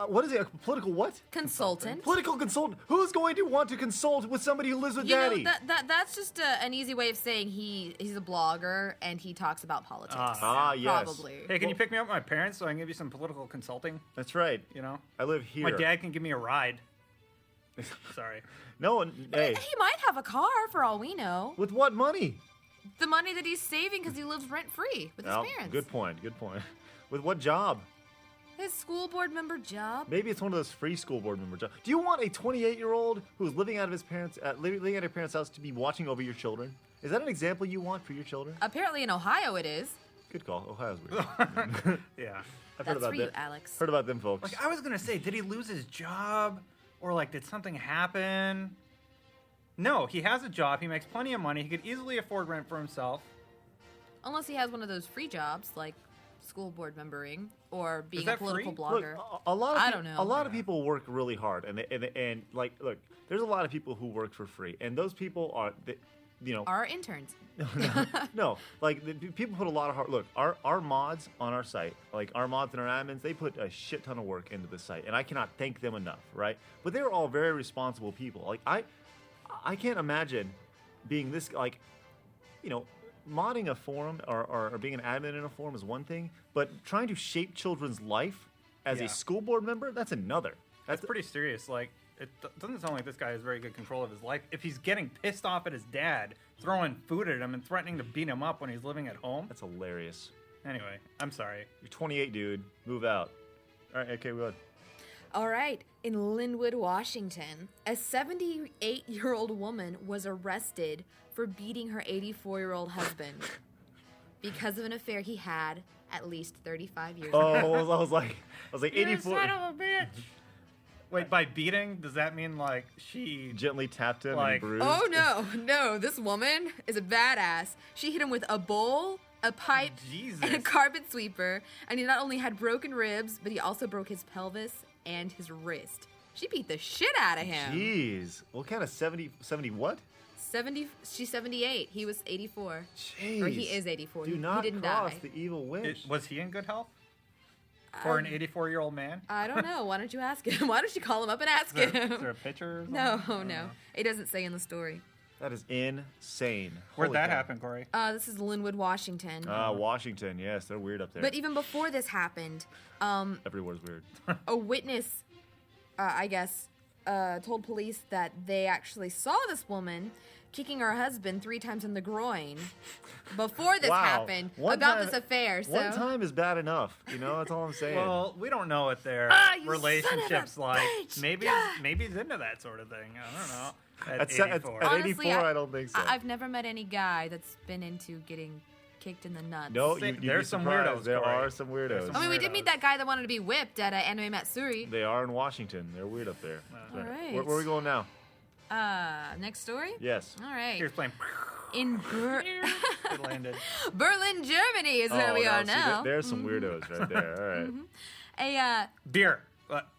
What is he? A political what? Consultant. Political consultant. Who's going to want to consult with somebody who lives with You Daddy? know, that's just an easy way of saying he's a blogger and he talks about politics. yes. Probably. Hey, can you pick me up with my parents so I can give you some political consulting? That's right. You know? I live here. My dad can give me a ride. Sorry. No one. Hey, He might have a car for all we know. with what money? The money that he's saving because he lives rent-free with his Oh, parents. good point. Good point. With what job? His school board member job. Maybe it's one of those free school board member jobs. Do you want a 28-year-old who's living out of his parents, living at his parents' house, to be watching over your children? Is that an example you want for your children? Apparently in Ohio it is. Good call. Ohio's weird. Yeah. I've heard That's about for you, them. Alex. Heard about them folks. Like, I was going to say, did he lose his job? Or, like, did something happen? No, he has a job. He makes plenty of money. He could easily afford rent for himself. Unless he has one of those free jobs like school board membering or being a that political free? Look, blogger. a lot of I don't know. A lot of people work really hard, and like, look, there's a lot of people who work for free, and those people are, Our interns. no, like people put a lot of hard. Look, our mods on our site, like our mods and our admins, they put a shit ton of work into the site, and I cannot thank them enough, right? But they're all very responsible people. Like I can't imagine being this, like, modding a forum or being an admin in a forum is one thing, but trying to shape children's life as Yeah. a school board member, that's another. That's pretty serious. Like, it doesn't sound like this guy has very good control of his life. If he's getting pissed off at his dad, throwing food at him, and threatening to beat him up when he's living at home. That's hilarious. Anyway, I'm sorry. You're 28, dude. Move out. All right, okay, good. All right. In Linwood, Washington, a 78-year-old woman was arrested for beating her 84-year-old husband because of an affair he had at least 35 years Oh, ago. I was like 84. of a bitch. Wait, by beating, does that mean, like, she... Gently tapped him and Like- bruised. Oh, no. This woman is a badass. She hit him with a bowl, a pipe, Jesus. and a carpet sweeper. And he not only had broken ribs, but he also broke his pelvis and his wrist. She beat the shit out of him. Jeez. What kind of 70 what? She's 78. He was 84. Jeez. Or he is 84. Do He not didn't cross die. the evil witch. Was he in good health? For an 84-year-old man? I don't know. Why don't you ask him? Why don't you call him up and ask Is there him? a picture? Or something? No. It doesn't say in the story. That is insane. Where'd Holy that cow. happen, Corey? This is Linwood, Washington. Washington. Yes, they're weird up there. But even before this happened, Everywhere's weird. a witness, I guess, told police that they actually saw this woman kicking her husband 3 times in the groin before this Wow. happened One about time- this affair. So One time is bad enough. That's all I'm saying. Well, we don't know what their Ah, you relationship's son of a like. bitch! Maybe he's into that sort of thing. I don't know. At At 84. 84, I don't think so. I've never met any guy that's been into getting kicked in the nuts. No, Say- you'd be there's some surprised. weirdos, There Corey. are some weirdos. There's some I mean, we did weirdos. meet that guy that wanted to be whipped at Anime Matsuri. They are in Washington. They're weird up there. All right. Where are we going now? Next story? Yes. All right. Here's playing. In It landed. Berlin, Germany is where we are see, now. there's some weirdos right there. All right. A Beer.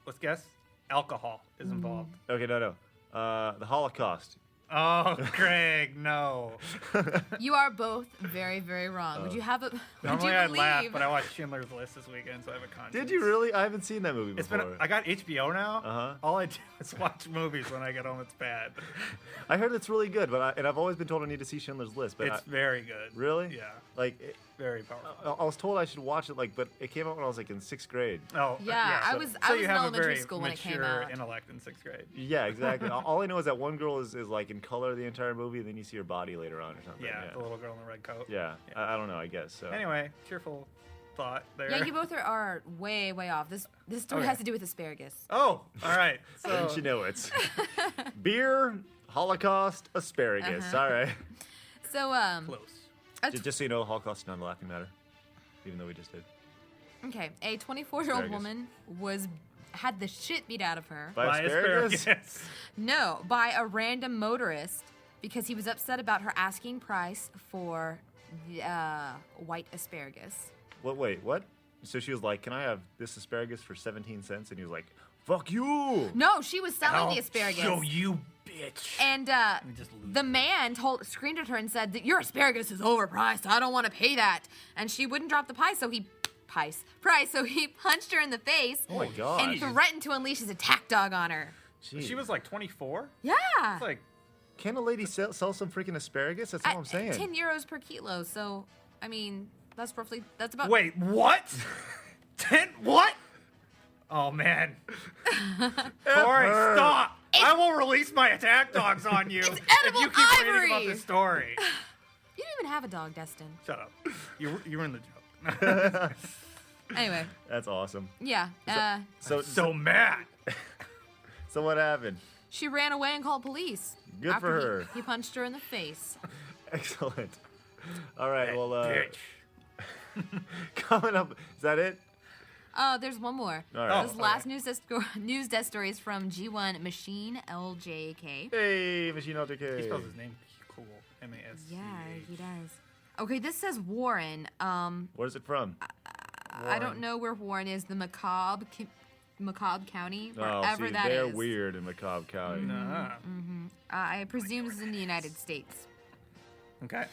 Let's guess. alcohol is involved. Okay, no. The Holocaust. Oh, Craig, no. You are both very, very wrong. Would you have a? Would Normally you I'd believe? laugh, but I watched Schindler's List this weekend, so I have a conscience. Did you really? I haven't seen that movie It's before. been. I got HBO now. Uh-huh. All I do is watch movies when I get home. It's bad. I heard it's really good, but I've always been told I need to see Schindler's List. But It's very good. really? Yeah. Like, Very powerful. I was told I should watch it, but it came out when I was like in 6th grade. Oh, Yeah, I so- was so in you have a elementary very school when it came mature out. intellect in 6th grade. Yeah, exactly. All I know is that one girl is like in color the entire movie, and then you see her body later on or something. Yeah, the little girl in the red coat. Yeah. I don't know. I guess so. Anyway, cheerful thought there. Yeah, you both are way, way off. This story Okay. has to do with asparagus. Oh, all right. So Didn't you know it? Beer, Holocaust, asparagus. Uh-huh. All right. So close. Just so you know, Holocaust is not a laughing matter, even though we just did. okay, a 24-year-old Asparagus. woman had the shit beat out of her. By asparagus? No, by a random motorist because he was upset about her asking price for the, white asparagus. Wait, what? So she was like, "Can I have this asparagus for 17 cents?" And he was like, "Fuck you!" No, she was selling the asparagus. Show you, bitch. And just lose the man screamed at her and said that your asparagus is overpriced. I don't want to pay that. And she wouldn't drop the price, so he punched her in the face Oh my god. and threatened to unleash his attack dog on her. Jeez. She was like 24. Yeah. It's like Can a lady sell some freaking asparagus? That's all I'm saying. 10 euros per kilo. So, I mean, that's about. wait, what? 10? What? Oh man. Corey, stop! I will release my attack dogs on you if edible you keep reading ivory. about this story. You didn't even have a dog, Destin. Shut up. You ruined the joke. Anyway, That's awesome. yeah. So mad. so what happened? She ran away and called police. Good after for her. He punched her in the face. Excellent. All right. Well, Bitch. coming up. Is that it? There's one more. All right. This last news desk story is from G1 Machine LJK. Hey, Machine LJK. He spells his name cool. M-A-S. Yeah, he does. Okay, this says Warren. Where's it from? I don't know where Warren is. The Macabre County, Oh, wherever see, that they're is. weird in Macabre County. Nah. I presume this is in the United States. Okay.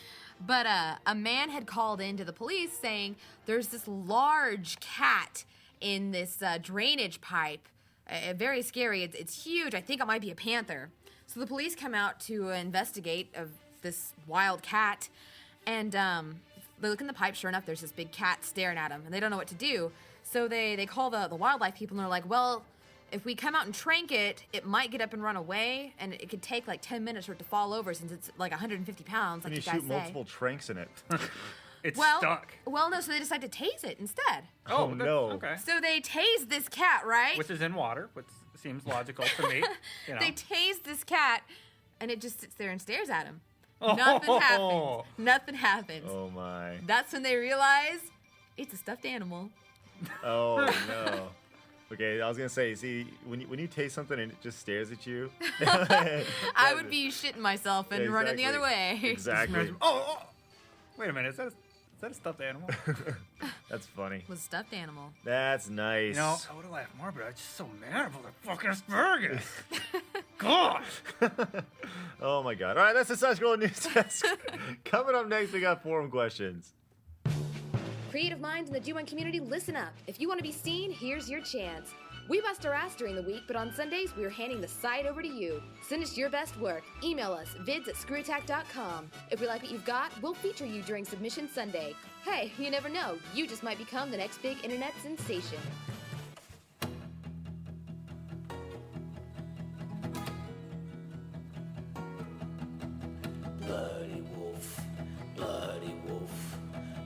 But a man had called in to the police saying there's this large cat in this drainage pipe. Very scary. It's huge. I think it might be a panther. So the police come out to investigate of this wild cat, and they look in the pipe. Sure enough, there's this big cat staring at them, and they don't know what to do. So they call the wildlife people, and they're like, well, if we come out and trank it, it might get up and run away, and it could take like 10 minutes for it to fall over since it's like 150 pounds, like And you you guys shoot say. multiple tranks in it. It's Well, stuck. well, no, so they decide to tase it instead. Oh, that- no. Okay. So they tase this cat, right? Which is in water, which seems logical to me. You know. They tase this cat, and it just sits there and stares at him. Oh. Nothing happens. Nothing happens. Oh my. That's when they realize it's a stuffed animal. Oh no. Okay, I was gonna say, see, when you taste something and it just stares at you, I would be shitting myself and running the other way. Exactly. Imagine- oh, wait a minute. Is that a stuffed animal? That's funny. Was stuffed animal. That's nice. You know, I would have laughed more, but I'm just so mad about that fucking asparagus. God. Oh my god. All right, that's the SideScroller News Desk. Coming up next, we got forum questions. Creative minds in the G1 community, listen up. If you want to be seen, here's your chance. We bust our ass during the week, but on Sundays, we are handing the site over to you. Send us your best work. Email us, vids@screwattack.com. If we like what you've got, we'll feature you during Submission Sunday. Hey, you never know. You just might become the next big internet sensation. Bloody wolf,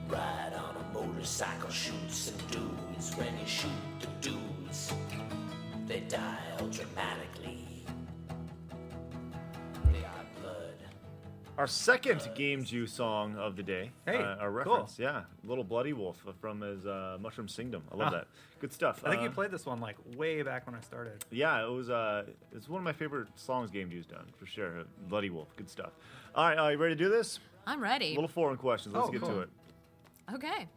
ride on a motorcycle, shoot some dudes. When you shoot the dudes, they die all dramatically. They are blood. Our second Game Juice song of the day. Hey, a reference, yeah. Little Bloody Wolf from his Mushroom Kingdom. I love that. Good stuff. I think you played this one like way back when I started. Yeah, it was. It's one of my favorite songs Game Juice done for sure. Bloody Wolf, good stuff. All right, you ready to do this? I'm ready. Little foreign questions. Let's Oh, get cool. to it. Okay.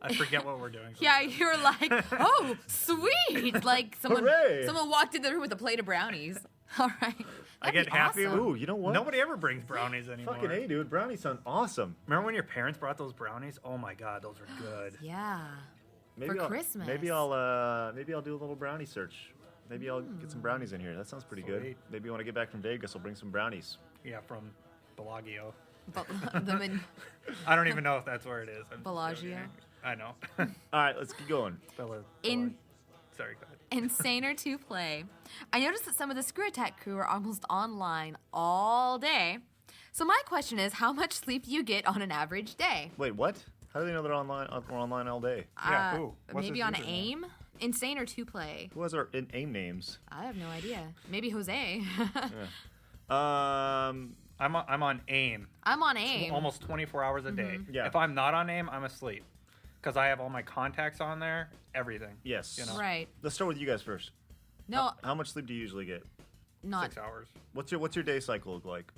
I forget what we're doing. Yeah, you're like, oh, sweet. Like Hooray. someone walked in the room with a plate of brownies. All right. I That'd get be happy. awesome. Ooh, you know what? Nobody ever brings brownies anymore. Fucking A, dude. Brownies sound awesome. Remember when your parents brought those brownies? Oh my god, those were good. Yeah. Maybe For I'll, Christmas. Maybe I'll do a little brownie search. Maybe I'll get some brownies in here. That sounds pretty good. Sweet. Maybe when I get back from Vegas, I'll bring some brownies. Yeah, from Bellagio. Them in I don't even know if that's where it is. I'm Bellagio. joking. I know. All right, let's keep going. Sorry, go ahead. Insaner to play. I noticed that some of the Screw Attack crew are almost online all day. So my question is, how much sleep do you get on an average day? Wait, what? How do they know they're online? We're online all day. Yeah, who? What's Maybe his on username? AIM? Insaner to play. Who has our AIM names? I have no idea. Maybe Jose. Um, I'm on AIM. I'm on AIM. Almost 24 hours a day. Yeah. If I'm not on AIM, I'm asleep. Because I have all my contacts on there, everything. yes. You know. Right. Let's start with you guys first. No, How much sleep do you usually get? not. 6 hours. What's your day cycle look like?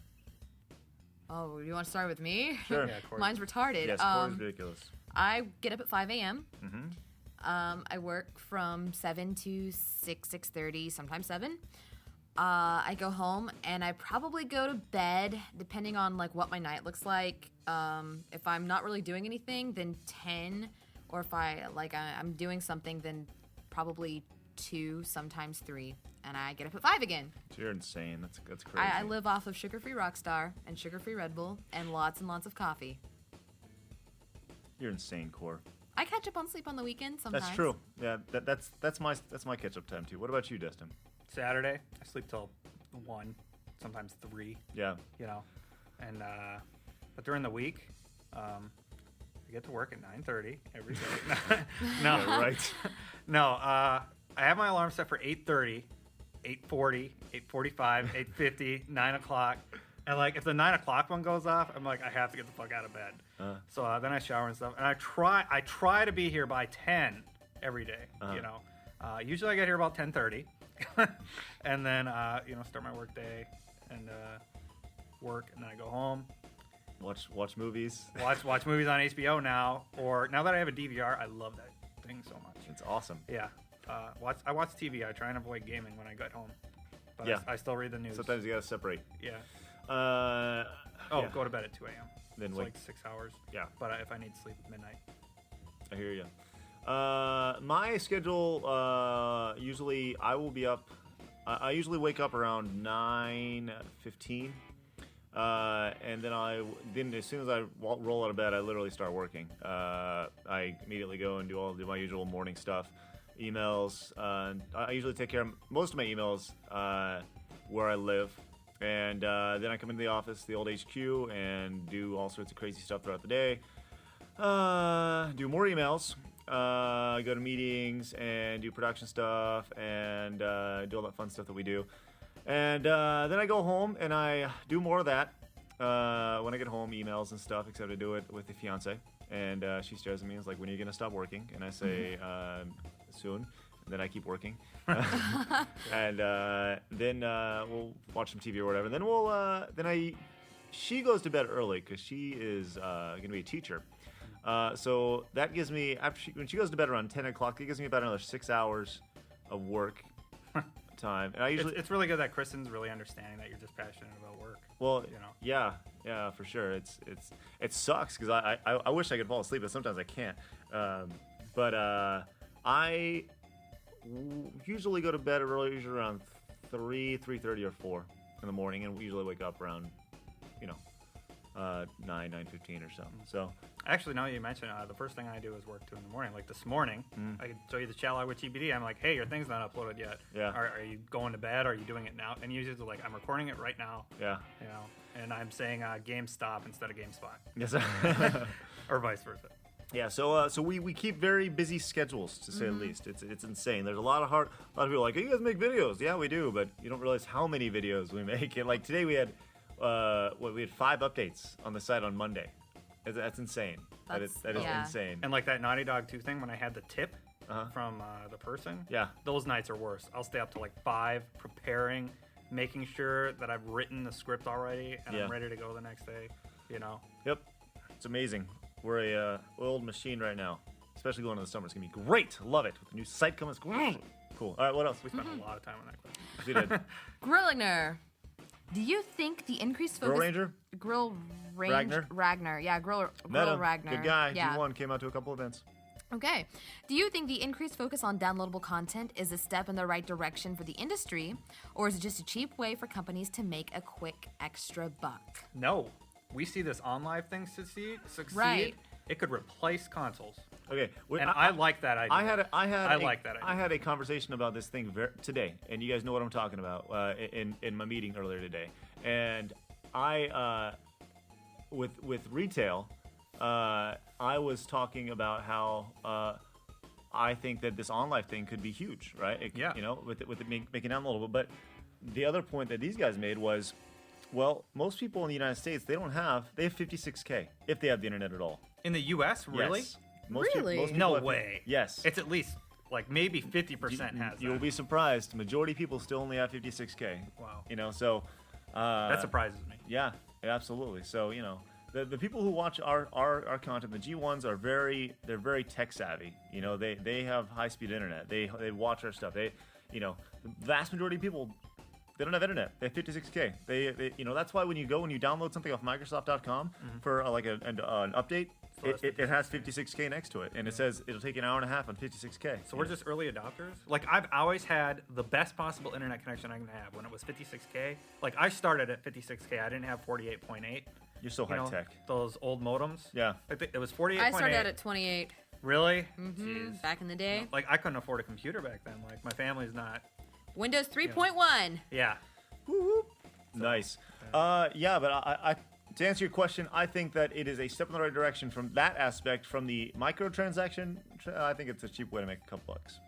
Oh, you want to start with me? Sure. Yeah, Corey. Mine's retarded. Yes, Corey's ridiculous. I get up at 5 a.m. Mm-hmm. I work from 7 to 6:30, sometimes 7. I go home and I probably go to bed, depending on like what my night looks like. If I'm not really doing anything, then 10, or if I'm doing something, then probably 2, sometimes 3, and I get up at 5 again. You're insane. That's crazy. I live off of sugar-free Rockstar and sugar-free Red Bull and lots of coffee. You're insane, Core. I catch up on sleep on the weekend sometimes. That's true. Yeah, that's my catch-up time too. What about you, Destin? Saturday, I sleep till 1, sometimes 3. Yeah. You know, and but during the week, I get to work at 9:30 every day. No, Yeah, right. no. I have my alarm set for 8:30, 8:40, 8:45, 8:50, 9 o'clock. And like, if the 9 o'clock one goes off, I'm like, I have to get the fuck out of bed. So then I shower and stuff, and I try to be here by 10 every day. You know, usually I get here about 10:30, and then start my work day and work, and then I go home. Watch movies. Watch movies on HBO now, or now that I have a DVR, I love that thing so much. It's awesome. Yeah, I watch TV. I try and avoid gaming when I get home, but Yeah. I still read the news. Sometimes you gotta separate. Yeah. Yeah. Go to bed at 2 a.m. Then it's wake- like 6 hours. Yeah. But if I need sleep at midnight. I hear you. My schedule, usually I will be up. I usually wake up around 9:15, and then as soon as I roll out of bed, I literally start working. I immediately go and do my usual morning stuff, emails. I usually take care of most of my emails where I live. And then I come into the office, the old HQ, and do all sorts of crazy stuff throughout the day. Do more emails, go to meetings, and do production stuff, and do all that fun stuff that we do. And then I go home, and I do more of that when I get home, emails and stuff, except I do it with the fiance. And she stares at me and is like, when are you going to stop working? And I say, soon. And then I keep working, and then we'll watch some TV or whatever. And then she goes to bed early because she is going to be a teacher. So that gives me when she goes to bed around 10 o'clock, it gives me about another 6 hours of work time. And I usually It's really good that Kristen's really understanding that you're just passionate about work. well, you know. yeah, for sure. It sucks because I wish I could fall asleep, but sometimes I can't. But I usually go to bed early, usually around 3:30 or 4 in the morning, and we usually wake up around 9:15 or something. So Actually, now you mention the first thing I do is work 2 in the morning. Like this morning, I could show you the chat log with TBD. I'm like, hey, your thing's not uploaded yet. Yeah. Are you going to bed? Are you doing it now? And usually they're like, I'm recording it right now. yeah, You know, and I'm saying GameStop instead of GameSpot, yes, or vice versa. yeah. So we keep very busy schedules, to say the least. It's insane. There's a lot of people like, hey, you guys make videos. Yeah, we do, but you don't realize how many videos we make. And like today we had 5 updates on the site on Monday. That's insane. That is yeah. insane. And like that Naughty Dog 2 thing, when I had the tip from the person, Yeah. those nights are worse. I'll stay up to like 5 preparing, making sure that I've written the script already and Yeah. I'm ready to go the next day. You know, Yep, it's amazing. We're a oiled machine right now. especially going into the summer. It's gonna be great. Love it. With the new site coming, it's cool. All right, what else? We spent a lot of time on that question. We did. Grillingner. Do you think the increased focus... Grill Ranger? Grill Ranger? Ragnar. Yeah, Grill Met him. Ragnar. Good guy. Yeah. G1 came out to a couple events. Okay. Do you think the increased focus on downloadable content is a step in the right direction for the industry, or is it just a cheap way for companies to make a quick extra buck? No. We see this OnLive thing succeed. Right. It could replace consoles. Okay. And I like that idea. I like that idea. I had a conversation about this thing today, and you guys know what I'm talking about in my meeting earlier today. And I, with retail, I was talking about how I think that this OnLive thing could be huge, right? Yeah. You know, with it making downloadable. But the other point that these guys made was, well, most people in the United States, they have 56K if they have the internet at all. In the U.S., really? Yes. Really? Most people No have- way. Yes. It's at least like maybe 50% has You'll that. be surprised. Majority of people still only have 56K. Wow. You know, so That surprises me. yeah, absolutely. So you know, the people who watch our content, the G1s are very tech savvy. You know, they have high speed internet. They watch our stuff. They, you know, the vast majority of people, they don't have internet. They have 56K. They you know, that's why when you download something off Microsoft.com for like an update, it has 56K next to it, and it says it'll take an hour and a half on 56K. So we're just early adopters? Like, I've always had the best possible internet connection I can have when it was 56K. Like, I started at 56K. I didn't have 48.8. You're so high tech. Those old modems. Yeah. I think it was 48.8. I started out at 28. Really? Mm-hmm. Back in the day. Like, I couldn't afford a computer back then. Like, my family's not. Windows 3.1. Yeah. Nice. Yeah, but I to answer your question, I think that it is a step in the right direction from that aspect. From the microtransaction, I think it's a cheap way to make a couple bucks.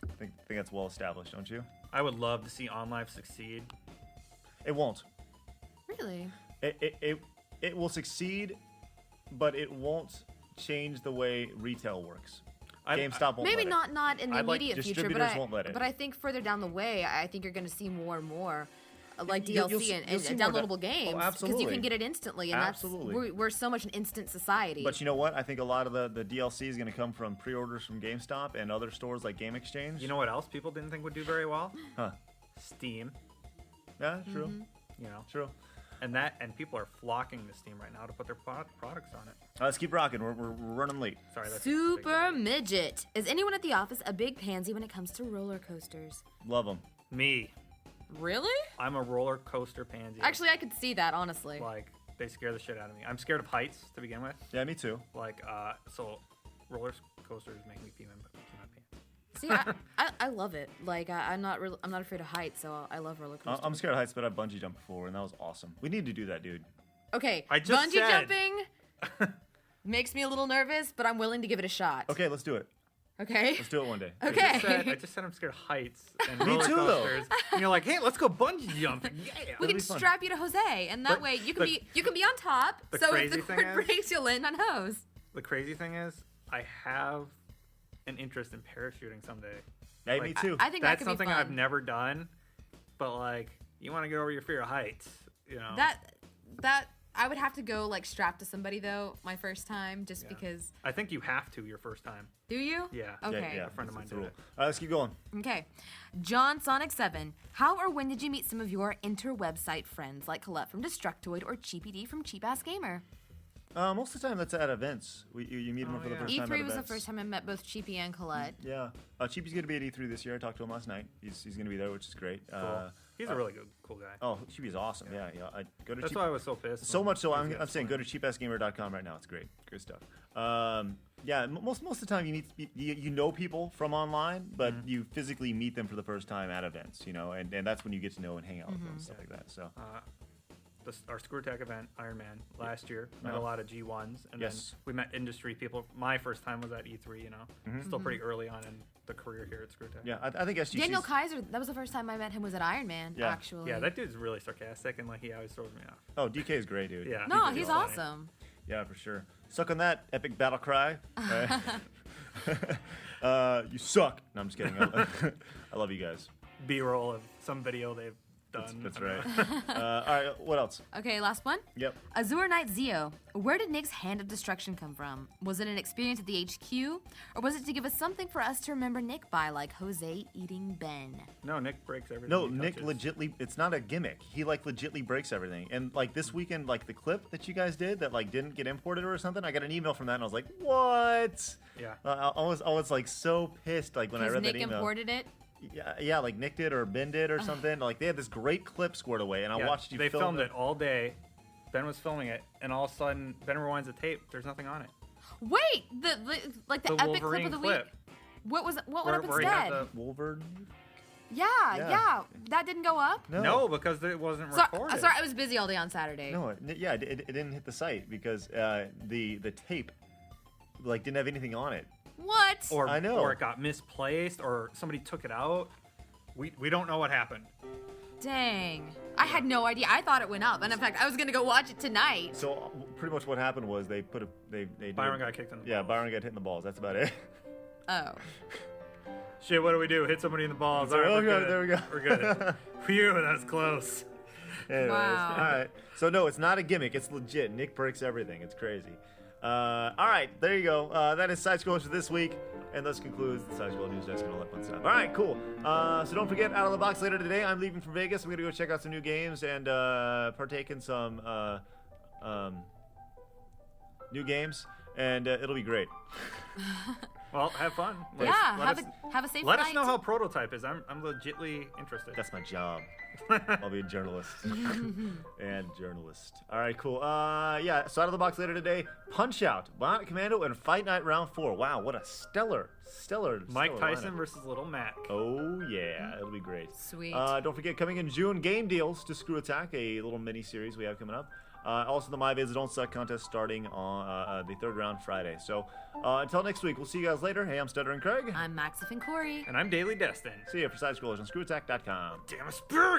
I think that's well established, don't you? I would love to see OnLive succeed. It won't. Really? It will succeed, but it won't change the way retail works. GameStop won't Maybe let it. not in the immediate future, distributors won't let it. but I think further down the way, I think you're going to see more and more like You'll DLC and see more downloadable games because you absolutely. can get it instantly, and Absolutely. we're so much an instant society. But you know what? I think a lot of the DLC is going to come from pre-orders from GameStop and other stores like Game Exchange. You know what else people didn't think would do very well? Huh. Steam. Yeah, true. Mm-hmm. You know. True. And people are flocking to Steam right now to put their products on it. Let's keep rocking. We're running late. Sorry, that's Super midget. Is anyone at the office a big pansy when it comes to roller coasters? Love them. Me. Really? I'm a roller coaster pansy. Actually, I could see that, honestly. Like, they scare the shit out of me. I'm scared of heights to begin with. Yeah, me too. Like, so roller coasters make me pee my pants. See, I love it. Like, I'm not afraid of heights, so I love roller coasters. I'm scared of heights, but I've bungee jumped before, and that was awesome. We need to do that, dude. Okay, I just bungee said- jumping makes me a little nervous, but I'm willing to give it a shot. Okay, let's do it. Okay? Let's do it one day. Okay. I just said I'm scared of heights and Me roller too, though. coasters. And you're like, hey, let's go bungee jumping. Yeah. We can be fun. strap you to Jose, and that But way you can be on top. the So if the crazy thing cord is- breaks, you'll land on Hose. The crazy thing is, I have an interest in parachuting someday. Hey, me too. I think that That's could be something fun. I've never done, but like, you want to get over your fear of heights, you know? That I would have to go like strapped to somebody though my first time, just because. I think you have to your first time. Do you? Yeah. Okay. Yeah, A friend of mine that's the did rule. it. All right, let's keep going. Okay. John Sonic 7. How or when did you meet some of your interwebsite friends like Colette from Destructoid or Cheapy D from Cheap Ass Gamer? Most of the time, that's at events. You meet them for the first time at E3 was the events. first time I met both Cheapy and Colette. Yeah. Cheapy's going to be at E3 this year. I talked to him last night. He's going to be there, which is great. Cool. He's a really cool guy. Oh, Cheapy's awesome. Yeah. I go to That's Cheap- why I was so pissed. So when much so, he I'm got saying go to slammed. cheapassgamer.com right now. It's great. Good stuff. Yeah, most of the time you know people from online, but you physically meet them for the first time at events, you know, and that's when you get to know and hang out with them and stuff like that. So Our ScrewAttack event, Iron Man, last year, met a Uh-huh. lot of G1s, and Yes. then we met industry people. My first time was at E3, you know, still pretty early on in the career here at ScrewAttack. yeah, I think SGC's... Daniel Kaiser, that was the first time I met him, was at Iron Man, Yeah. actually. Yeah, that dude's really sarcastic, and like he always throws me off. Oh, DK is great, dude. Yeah. No, DK is he's funny. awesome. Yeah, for sure. Suck on that, epic battle cry. Right? You suck. No, I'm just kidding. I love you guys. B-roll of some video they've done. That's right. All right, what else? Okay, last one. Yep. Azure Knight Zeo. Where did Nick's Hand of Destruction come from? Was it an experience at the HQ? Or was it to give us something for us to remember Nick by, like Jose eating Ben? No, Nick breaks everything. No, he Nick touches. legitly, it's not a gimmick. He like legitly breaks everything. And like this weekend, like the clip that you guys did that like didn't get imported or something, I got an email from that and I was like, what? Yeah. I was like so pissed like when I Because read Nick that email. imported it? Yeah, like Nick did or Ben did or something. Like they had this great clip scored away and I Yeah, watched you They film filmed it all day. Ben was filming it, and all of a sudden, Ben rewinds the tape. There's nothing on it. Wait, the like the The epic clip Wolverine of the clip. week. What was what Where- went up where he had instead? the- Wolverine? Yeah, Yeah. that didn't go up. No, because it wasn't Sorry, recorded. sorry, I was busy all day on Saturday. No, it didn't hit the site because the tape like didn't have anything on it. What? Or, I know. or it got misplaced, or somebody took it out. We don't know what happened. Dang. I had no idea. I thought it went up. And in fact, I was going to go watch it tonight. So pretty much what happened was they put they did- Byron got kicked in the Yeah, balls. Byron got hit in the balls. That's about it. Oh. Shit, what do we do? Hit somebody in the balls. Sorry, All right, we're okay, good. there we go. We're good. Phew, that was close. Anyways, Wow. all right. So no, it's not a gimmick. It's legit. Nick breaks everything. It's crazy. All right, there you go. That is SideScrollers for this week, and this concludes the SideScroller News Desk and all that fun stuff. All right, cool. So don't forget, out of the box later today, I'm leaving for Vegas. I'm gonna go check out some new games and partake in some new games, and it'll be great. Well, have fun. Yeah, Let have a safe Let flight. us know how Prototype is. I'm legitly interested. That's my job. I'll be a journalist and journalist. All right, cool. Yeah. So out of the box later today, Punch Out, Bionic Commando, and Fight Night Round 4. Wow, what a stellar. Mike Tyson lineup. versus Little Mac. Oh yeah, it'll be great. Sweet. Don't forget, coming in June, game deals to Screw Attack, a little mini series we have coming up. Also, the My Vids Don't Suck contest starting on the third round Friday. So until next week, we'll see you guys later. Hey, I'm Stuttering Craig. I'm Maxif and Corey. And I'm Daily Destin. See you for SideScrollers on ScrewAttack.com. Damn a spirit!